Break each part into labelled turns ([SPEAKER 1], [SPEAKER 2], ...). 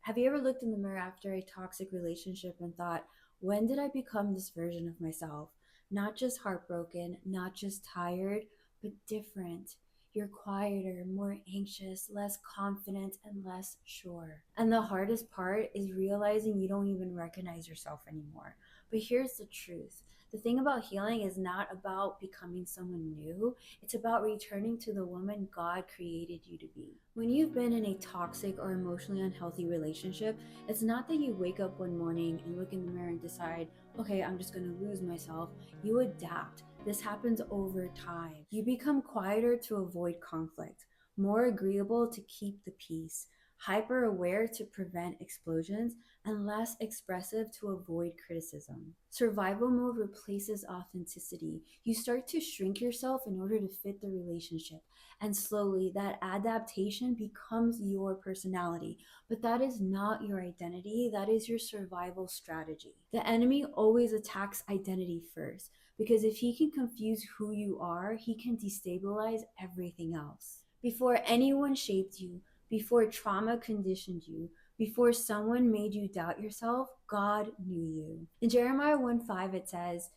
[SPEAKER 1] Have you ever looked in the mirror after a toxic relationship and thought, when did I become this version of myself? Not just heartbroken, not just tired, but different. You're quieter, more anxious, less confident, and less sure. And the hardest part is realizing you don't even recognize yourself anymore. But here's the truth: the thing about healing is not about becoming someone new, it's about returning to the woman God created you to be. When you've been in a toxic or emotionally unhealthy relationship, it's not that you wake up one morning and look in the mirror and decide, okay, I'm just going to lose myself. You adapt. This happens over time. You become quieter to avoid conflict, more agreeable to keep the peace, hyper aware to prevent explosions, and less expressive to avoid criticism. Survival mode replaces authenticity. You start to shrink yourself in order to fit the relationship, and slowly that adaptation becomes your personality. But that is not your identity, that is your survival strategy. The enemy always attacks identity first, because if he can confuse who you are, he can destabilize everything else. Before anyone shaped you, before trauma conditioned you, before someone made you doubt yourself, God knew you. In Jeremiah 1:5, it says,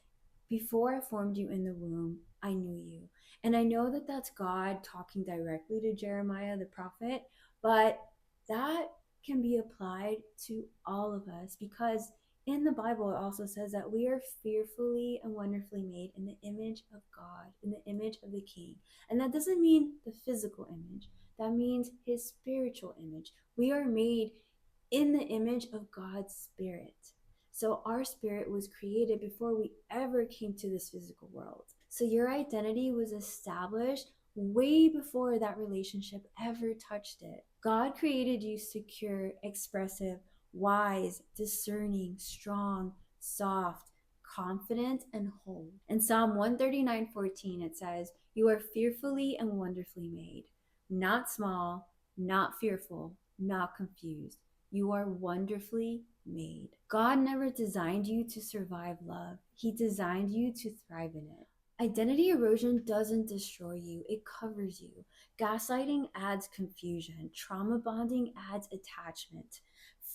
[SPEAKER 1] before I formed you in the womb, I knew you. And I know that that's God talking directly to Jeremiah the prophet, but that can be applied to all of us, because in the Bible it also says that we are fearfully and wonderfully made in the image of God, in the image of the King. And that doesn't mean the physical image, that means his spiritual image. We are made in the image of God's spirit. So our spirit was created before we ever came to this physical world. So your identity was established way before that relationship ever touched it. God created you secure, expressive, wise, discerning, strong, soft, confident, and whole. In Psalm 139:14, it says, you are fearfully and wonderfully made, not small, not fearful, not confused. You are wonderfully made. God never designed you to survive love, He designed you to thrive in it. Identity erosion doesn't destroy you, it covers you. Gaslighting adds confusion, trauma bonding adds attachment,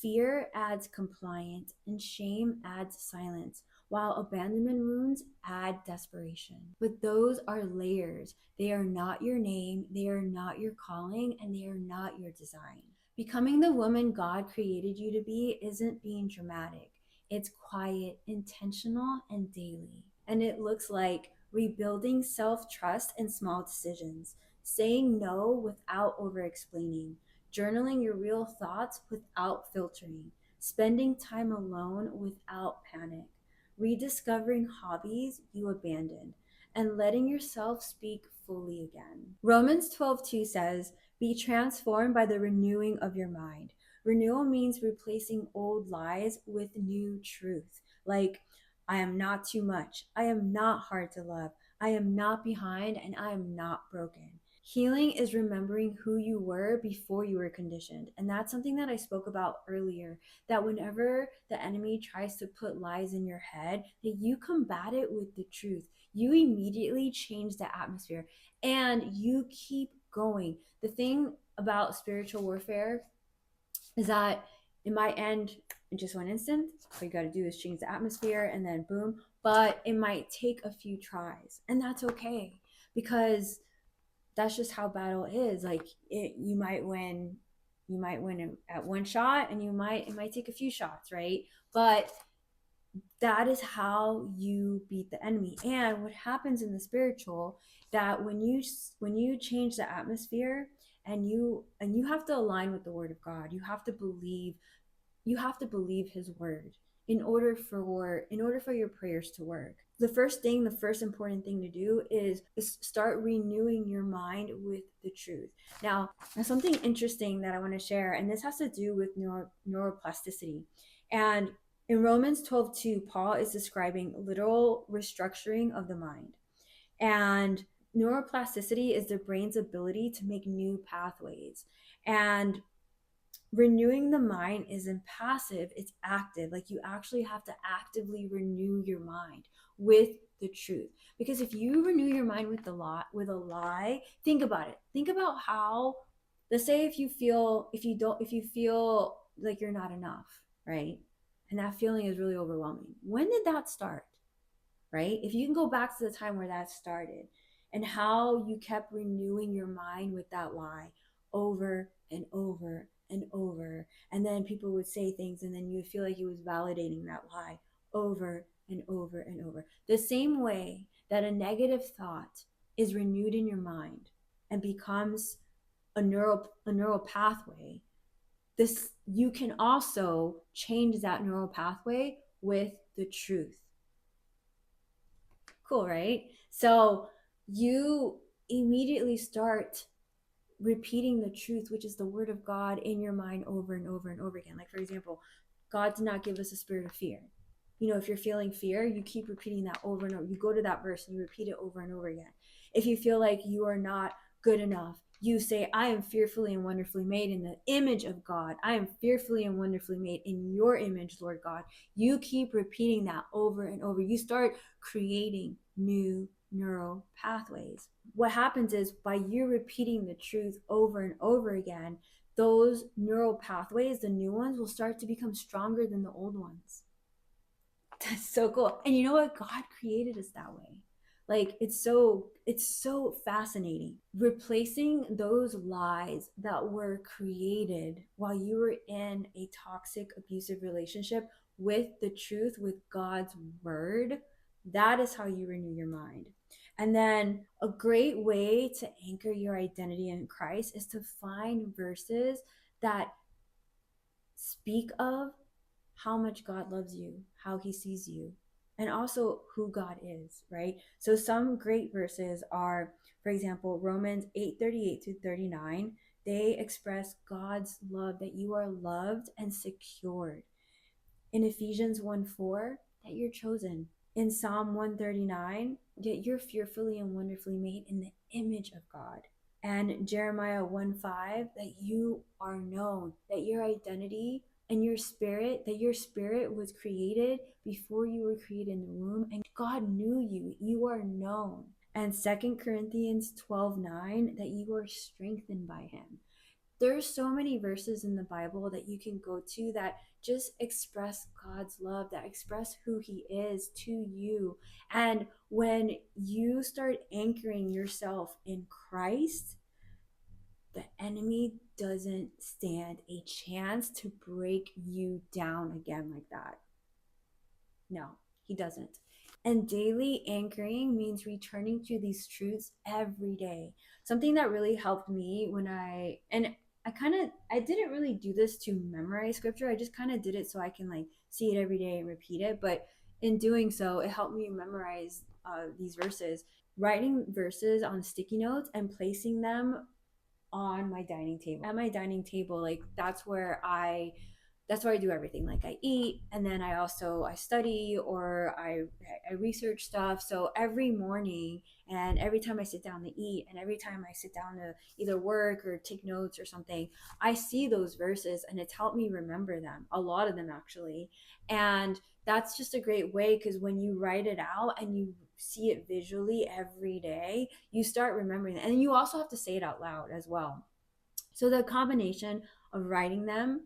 [SPEAKER 1] fear adds compliance, and shame adds silence, while abandonment wounds add desperation. But those are layers. They are not your name, they are not your calling, and they are not your design. Becoming the woman God created you to be isn't being dramatic. It's quiet, intentional, and daily. And it looks like rebuilding self trust in small decisions, saying no without over explaining, journaling your real thoughts without filtering, spending time alone without panic, rediscovering hobbies you abandoned, and letting yourself speak fully again. Romans 12:2 says, be transformed by the renewing of your mind. Renewal means replacing old lies with new truth. Like, I am not too much. I am not hard to love. I am not behind, and I am not broken. Healing is remembering who you were before you were conditioned. And that's something that I spoke about earlier, that whenever the enemy tries to put lies in your head, that you combat it with the truth. You immediately change the atmosphere and you keep going. The thing about spiritual warfare is that it might end in just one instant. All you got to do is change the atmosphere and then boom. But it might take a few tries, and that's okay, because that's just how battle is. Like you might win, at one shot, and it might take a few shots, right? But that is how you beat the enemy. And what happens in the spiritual, that when you change the atmosphere, and you have to align with the word of God, you have to believe his word in order for your prayers to work. The first important thing to do is start renewing your mind with the truth. Now, there's something interesting that I want to share, and this has to do with neuroplasticity. And in Romans 12:2, Paul is describing literal restructuring of the mind. And neuroplasticity is the brain's ability to make new pathways. And renewing the mind isn't passive, it's active. Like, you actually have to actively renew your mind with the truth. Because if you renew your mind with a lie, think about it. Think about how, let's say, if you feel like you're not enough, right? And that feeling is really overwhelming. When did that start? Right? If you can go back to the time where that started and how you kept renewing your mind with that lie over and over and over, and then people would say things, and then you would feel like he was validating that lie over and over and over. The same way that a negative thought is renewed in your mind and becomes a neural pathway, this you can also change that neural pathway with the truth. Cool, right? So you immediately start repeating the truth, which is the word of God, in your mind over and over and over again. Like, for example, God did not give us a spirit of fear. You know, if you're feeling fear, you keep repeating that over and over. You go to that verse and you repeat it over and over again. If you feel like you are not good enough, you say, I am fearfully and wonderfully made in the image of God. I am fearfully and wonderfully made in your image, Lord God. You keep repeating that over and over. You start creating new neural pathways. What happens is, by you repeating the truth over and over again, those neural pathways, the new ones, will start to become stronger than the old ones. That's so cool. And you know what? God created us that way. Like, it's so fascinating. Replacing those lies that were created while you were in a toxic, abusive relationship with the truth, with God's word, that is how you renew your mind. And then a great way to anchor your identity in Christ is to find verses that speak of how much God loves you, how he sees you, and also who God is, right? So some great verses are, for example, Romans 8:38 through 39. They express God's love, that you are loved and secured. In Ephesians 1:4, that you're chosen. In Psalm 139, that you're fearfully and wonderfully made in the image of God. And Jeremiah 1:5, that you are known, that your identity and your spirit, that your spirit was created before you were created in the womb, and God knew you. You are known. And 2 Corinthians 12:9, that you are strengthened by him. There's so many verses in the Bible that you can go to that just express God's love, that express who he is to you. And when you start anchoring yourself in Christ, the enemy doesn't stand a chance to break you down again like that. No, he doesn't. And daily anchoring means returning to these truths every day. Something that really helped me when I didn't really do this to memorize scripture. I just kind of did it so I can like see it every day and repeat it. But in doing so, it helped me memorize these verses. Writing verses on sticky notes and placing them on my dining table. At my dining table, like that's where I do everything. Like, I eat, and then I study, or I research stuff. So every morning, and every time I sit down to eat, and every time I sit down to either work or take notes or something, I see those verses, and it's helped me remember them, a lot of them actually. And that's just a great way, because when you write it out and you see it visually every day, you start remembering it. And you also have to say it out loud as well. So the combination of writing them,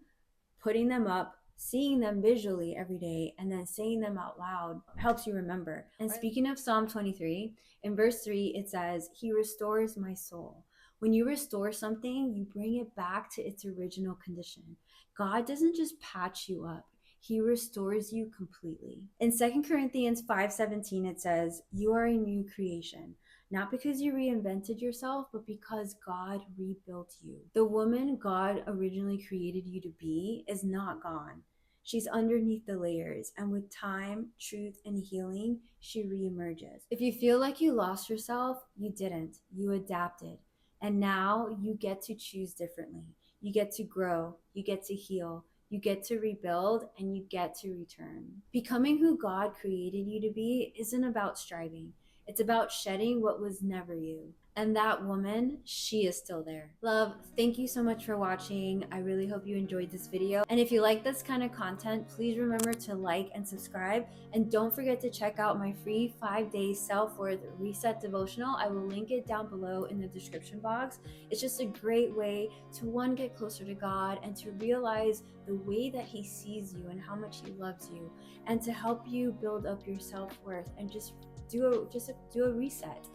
[SPEAKER 1] putting them up, seeing them visually every day, and then saying them out loud helps you remember. And speaking of Psalm 23, in verse 3, it says, he restores my soul. When you restore something, you bring it back to its original condition. God doesn't just patch you up, he restores you completely. In 2 Corinthians 5:17, it says, you are a new creation, not because you reinvented yourself, but because God rebuilt you. The woman God originally created you to be is not gone. She's underneath the layers, and with time, truth, and healing, she reemerges. If you feel like you lost yourself, you didn't. You adapted. And now you get to choose differently. You get to grow. You get to heal. You get to rebuild, and you get to return. Becoming who God created you to be isn't about striving. It's about shedding what was never you. And that woman, she is still there. Love, thank you so much for watching. I really hope you enjoyed this video. And if you like this kind of content, please remember to like and subscribe. And don't forget to check out my free 5-day self-worth reset devotional. I will link it down below in the description box. It's just a great way to, one, get closer to God and to realize the way that he sees you and how much he loves you, and to help you build up your self-worth and just do a reset.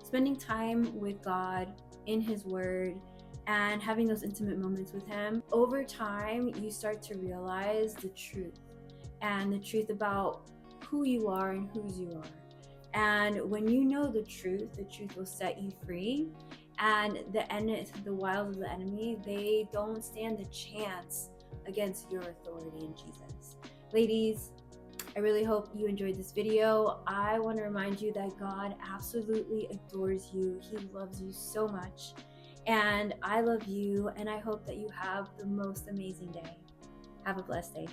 [SPEAKER 1] Spending time with God in his word and having those intimate moments with him, over time you start to realize the truth, and the truth about who you are and whose you are. And when you know the truth will set you free, and the wiles of the enemy, they don't stand a chance against your authority in Jesus. Ladies, I really hope you enjoyed this video. I want to remind you that God absolutely adores you. He loves you so much. And I love you, and I hope that you have the most amazing day. Have a blessed day.